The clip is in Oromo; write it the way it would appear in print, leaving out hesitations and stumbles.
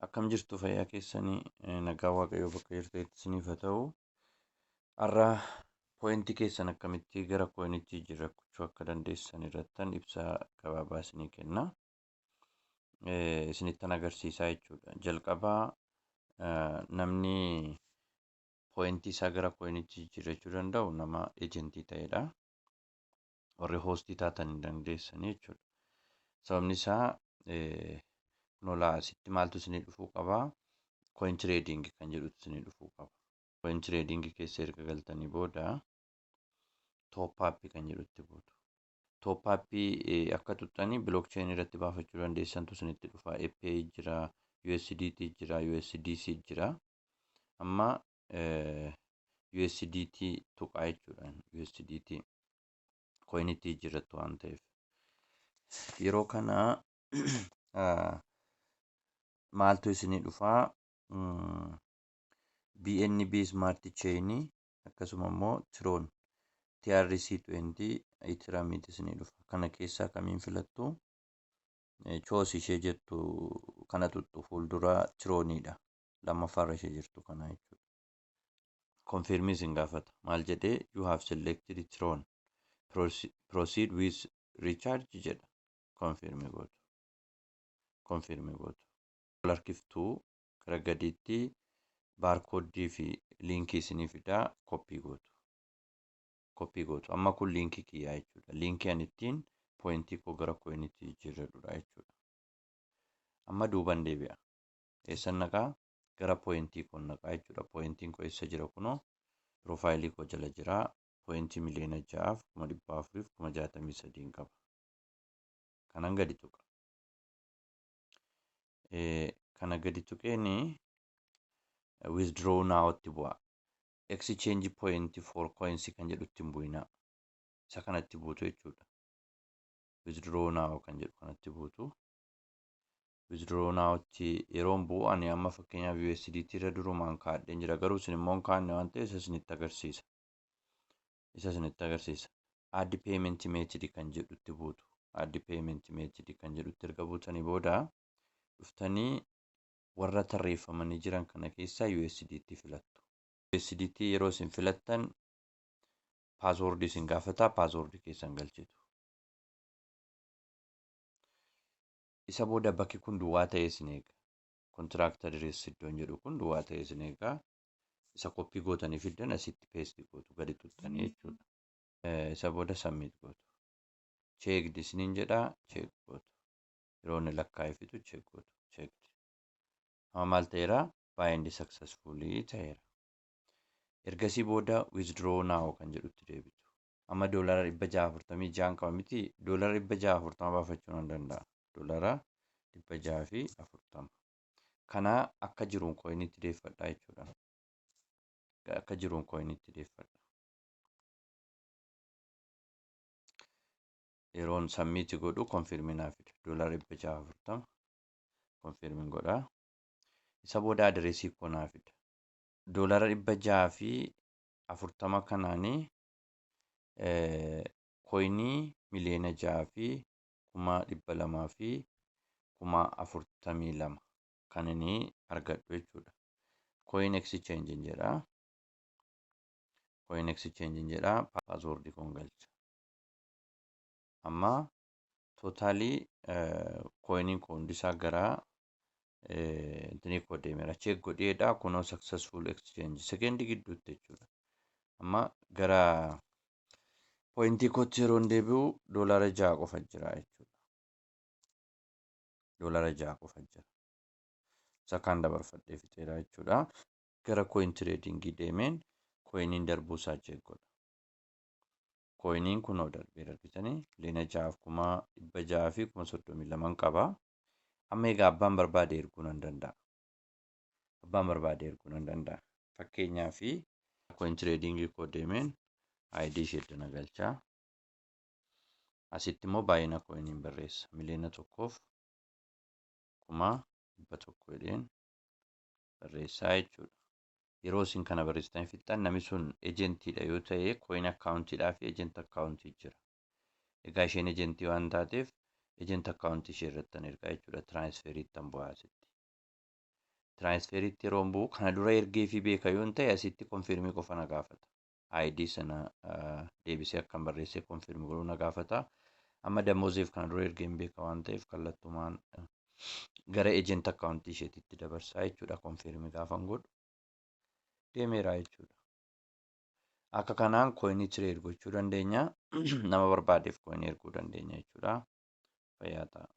Akkam jirtu fayyaa keessanii nagaa waaqayyoo bakka jirteetti isiniif haa ta'u. Har'a pooyintii keessan akkamitti gara pooyintii jijjiirrachuu akka dandeessan irrattan ibsaa gabaabaa isinii kenna. Isinittan agarsiisaa jechuudha. Jalqabaa namni pooyintii isaa gara pooyintii jijjiirrachuu danda'u nama ejentii ta'edha. Warri hoostii taatan hin dandeessanii jechuudha. Sababni isaa nolaa asitti maaltu isinii dhufuu qabaa? Coin trading kan jedhutu isinii dhufuu qaba. Coin trading keessa erga galtanii booda top up kan jedhutti buutu. Top up akka tuttanii blockchain irratti baafachuu dandeessantu isinitti dhufa. API jira, USDT jira, USDC jira. Amma USDT tuqaa jechuudha. USDT coinitti jijjiirrattu waan ta'eef. Yeroo kana maaltu isinii dhufaa? BNB Smart Chain akkasuma immoo Tron TRC20 Ethereum isinii dhufa. Kana keessaa kamiin filattu? Choose ishee jettu kana tuttu fuuldura Tronidha. Lammaffaarra ishee jirtu kana jechuudha. Confirm isin gaafata. Maal jedhee? You have selected Tron. Proceed with recharge jedha. Confirm gootu. Confirm gootu. Larkiftuu gara gadiitti baarkooddii fi liinkii isinii fidaa koppii gootu. Koppii gootu. Amma kun liinkii kiyyaa jechuudha. Liinkii ani ittiin pooyintii koo gara coinitti jijjiirradhudha jechuudha. Amma duuban deebi'a. Eessan naqaa? Gara pooyintii koo naqaa jechuudha. Pooyintiin koo eessa jira kunoo? Piroofaayilii koo jala jira. Pooyintii miliyoona 6,463 qaba. Kanan gadi tuqa. Kana gadi tuqeeni withdraw now'tti bu'a. Exchange point for coins kan jedhutti hin bu'inaa. Isa kanatti buutu jechuudha. Withdraw now kan jedhu kanatti buutu. Withdraw now'tti yeroon bu'u ani amma fakkeenyaaf USDT irra durumaan kaadheen jira. Garuu isin immoo hin kaadne waan ta'eef isa isinitti agarsiisa. Isa isinitti agarsiisa. Add payment method kan jedhutti buutu. Add payment method kan jedhutti erga buutanii booda dhuftanii warra tarreeffamanii jiran kana keessaa USDT filattu. USDT yeroo isin filattan paaswoordii isin gaafataa, paaswoordii keessan galchitu. Isa booda bakki kun duwwaa ta'ee isin eega. Kontiraaktar iddoon jedhu kun duwwaa ta'ee isin eega. Isa koppii gootanii fiddan asitti peestii gootu gadi tuttanii jechuudha. Isa booda submit gootu. Checked isiniin jedhaa, check gootu. Yeroo inni lakkaa'ee fixu check gootu. Checked. Amma maal ta'eera? Bind successfully ta'eera. Ergasii booda withdraw now kan jedhutti deebitu. Amma doolaara 646 qaba miti. Doolaara 640 baafachuu nan danda'a. Doolaara 640. Kana akka jiruun coinitti deeffadhaa jechuudha. Akka jiruun coinitti deeffadha. Yeroon submit godhu confirm naa fida. Doolaara 640 confirm godhaa. Isa booda adreesii koo naa fida. Doolaara 640 kanaanii coinii miliyoona 6,242 kan inni argadhu jechuudha. Coin exchange jedha. Coin exchange jedha. Paaswoordii koon galcha. Amma tootaalii coiniin koo hundisaa gara intini koo deemeera. Check godheedha. Kunoo successful exchange. Sekeendii gidduutti jechuudha. Amma gara pooyintii kootti yeroo deebi'u doolaara 6 qofa jira jechuudha. Doolaara 6 qofa jira. Isa kaan dabarfadhee fixeera jechuudha. Gara coin trading deemeen coiniin darbuusaa check godha. Coiniin kunoo darbee argitanii miliyoona 6,632 qaba. Amma egaa abbaan barbaade erguu nan danda'a. Abbaan barbaade erguu nan danda'a. Fakkeenyaaf coin trading koo deemeen ID ishee na galchaa. Asitti immoo baay'ina coiniin barreessa. Miliyoona 1,100 jedheen barreessaa jechuudha. Yeroo isin kana barreessitan fixxan namni sun ejentiidha yoo ta'e coin akkaawuntiidhaa fi ejent akkaawuntii jira. Egaa isheen ejentii waan taateef ejent akkaawuntii ishee irratti ergaa jechuudha. Tiraansferiitti bu'aa asitti. tiraansferiitti yeroon bu'u kana dura ergee fi beeka yoon ta'e asitti konfirmii qofa na gaafata. ID sana deebisee akkan barreessee konfirmii godhuu na gaafata. Amma damooziif kana dura ergeen beeka waan ta'eef kallattumaan gara ejent akkaawuntii isheetitti dabarsaa jechuudha konfirmii gaafan godhu. Deemeera jechuudha. Akka kanaan kooyinii tireed gochuu dandeenya. Nama barbaadeef kooyinii erguu dandeenya jechuudha. Fayyaa ta'a.